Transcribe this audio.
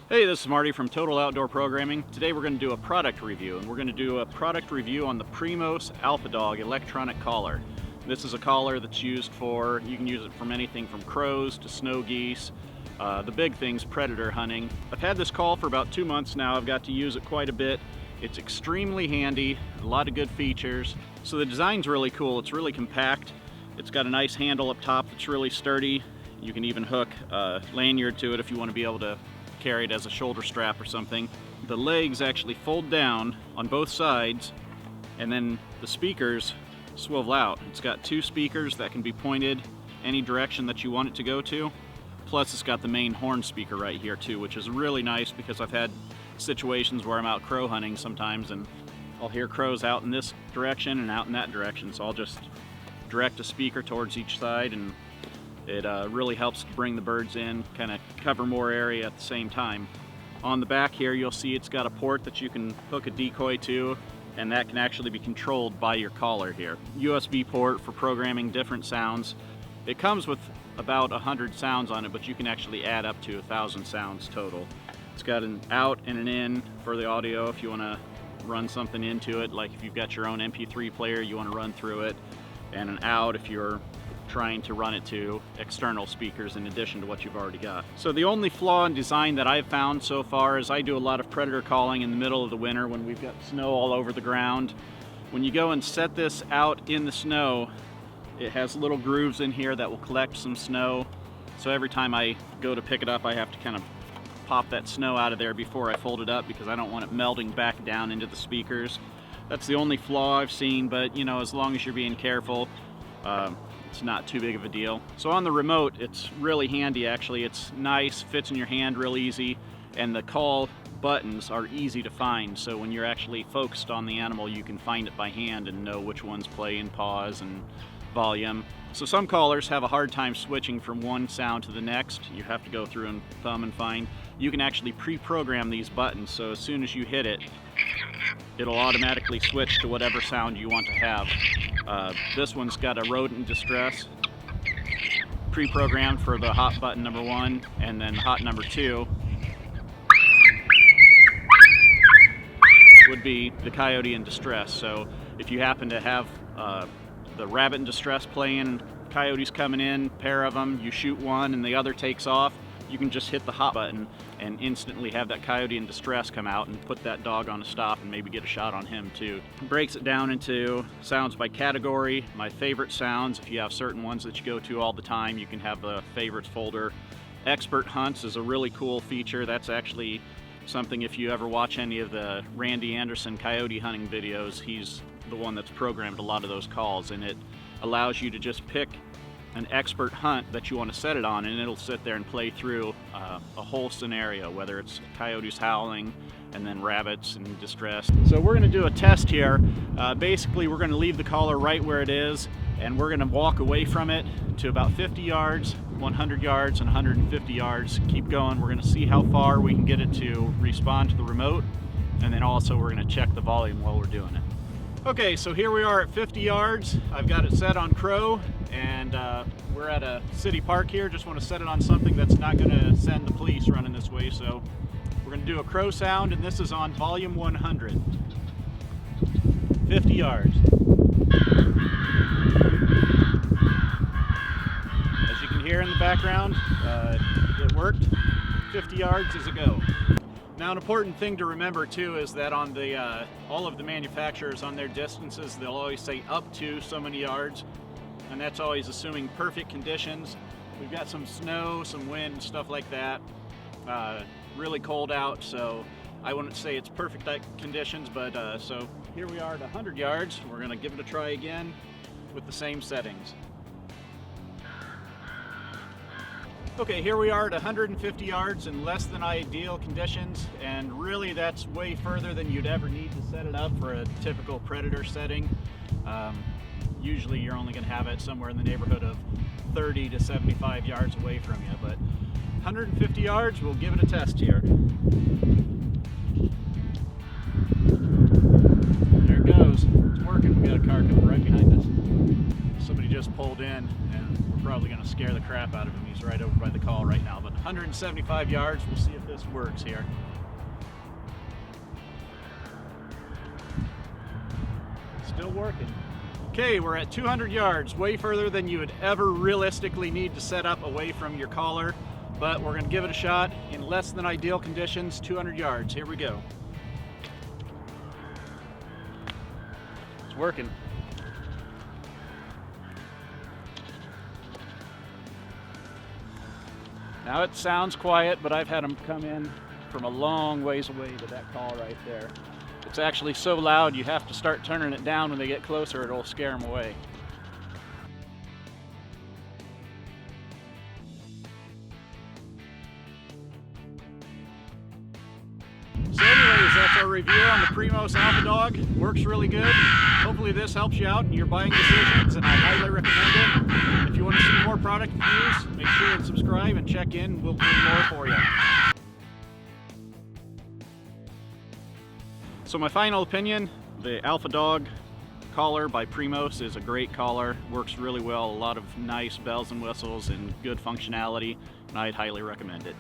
Hey, this is Marty from Total Outdoor Programming. Today we're going to do a product review, and we're going to do a product review on the Primos Alpha Dog electronic collar. This is a collar that's used for, you can use it from anything from crows to snow geese, the big things, predator hunting. I've had this call for about 2 months now. I've got to use it quite a bit. It's extremely handy, a lot of good features. So the design's really cool. It's really compact. It's got a nice handle up top that's really sturdy. You can even hook a lanyard to it if you want to be able to carry it as a shoulder strap or something. The legs actually fold down on both sides, and then the speakers swivel out. It's got 2 speakers that can be pointed any direction that you want it to go to. Plus it's got the main horn speaker right here too, which is really nice because I've had situations where I'm out crow hunting sometimes and I'll hear crows out in this direction and out in that direction. So I'll just direct a speaker towards each side, and it really helps bring the birds in, kind of cover more area at the same time. On the back here, you'll see it's got a port that you can hook a decoy to, and that can actually be controlled by your collar here. USB port for programming different sounds. It comes with about 100 sounds on it, but you can actually add up to 1,000 sounds total. It's got an out and an in for the audio if you want to run something into it, like if you've got your own MP3 player you want to run through it, and an out if you're trying to run it to external speakers in addition to what you've already got. So the only flaw in design that I've found so far is I do a lot of predator calling in the middle of the winter when we've got snow all over the ground. When you go and set this out in the snow, it has little grooves in here that will collect some snow. So every time I go to pick it up, I have to kind of pop that snow out of there before I fold it up because I don't want it melting back down into the speakers. That's the only flaw I've seen, but you know, as long as you're being careful, it's not too big of a deal. So on the remote, it's really handy actually. It's nice, fits in your hand real easy, and the call buttons are easy to find. So when you're actually focused on the animal, you can find it by hand and know which ones play and pause and volume. So some callers have a hard time switching from one sound to the next. You have to go through and thumb and find. You can actually pre-program these buttons, so as soon as you hit it, it'll automatically switch to whatever sound you want to have. This one's got a rodent distress pre-programmed for the hot button number 1, and then hot number 2 would be the coyote in distress. So if you happen to have the rabbit in distress playing, coyotes coming in, pair of them, you shoot one and the other takes off, you can just hit the hot button and instantly have that coyote in distress come out and put that dog on a stop and maybe get a shot on him too. It breaks it down into sounds by category, my favorite sounds. If you have certain ones that you go to all the time, you can have the favorites folder. Expert hunts is a really cool feature. That's actually something, if you ever watch any of the Randy Anderson coyote hunting videos, he's the one that's programmed a lot of those calls, and it allows you to just pick an expert hunt that you want to set it on, and it'll sit there and play through a whole scenario, whether it's coyotes howling and then rabbits in distress. So we're going to do a test here. Basically we're going to leave the collar right where it is, and we're going to walk away from it to about 50 yards, 100 yards, and 150 yards. Keep going. We're going to see how far we can get it to respond to the remote, and then also we're going to check the volume while we're doing it. Okay, so here we are at 50 yards. I've got it set on crow, and we're at a city park here. Just want to set it on something that's not going to send the police running this way. So we're going to do a crow sound, and this is on volume 100. 50 yards. As you can hear in the background, it worked. 50 yards is a go. Now, an important thing to remember too is that on the all of the manufacturers, on their distances, they'll always say up to so many yards, and that's always assuming perfect conditions. We've got some snow, some wind, and stuff like that. Really cold out, so I wouldn't say it's perfect conditions, but so here we are at 100 yards. We're going to give it a try again with the same settings. Okay, here we are at 150 yards in less than ideal conditions, and really that's way further than you'd ever need to set it up for a typical predator setting. Usually you're only going to have it somewhere in the neighborhood of 30 to 75 yards away from you, but 150 yards, we'll give it a test here. There it goes. It's working. We got a car coming right behind us. Somebody just pulled in and we're probably going to scare the crap out of him. He's right over by the call right now, but 175 yards. We'll see if this works here. Still working. Okay, we're at 200 yards, way further than you would ever realistically need to set up away from your collar, but we're going to give it a shot in less than ideal conditions. 200 yards. Here we go. It's working. Now it sounds quiet, but I've had them come in from a long ways away to that call right there. It's actually so loud you have to start turning it down when they get closer, it'll scare them away. So anyways, that's our review on the Primos Alpha Dog. Works really good. Hopefully this helps you out in your buying decisions, and I highly recommend it. If you want to see more product reviews, make sure and subscribe and check in. We'll do more for you. So my final opinion, the Alpha Dog collar by Primos is a great collar. Works really well, a lot of nice bells and whistles and good functionality, and I'd highly recommend it.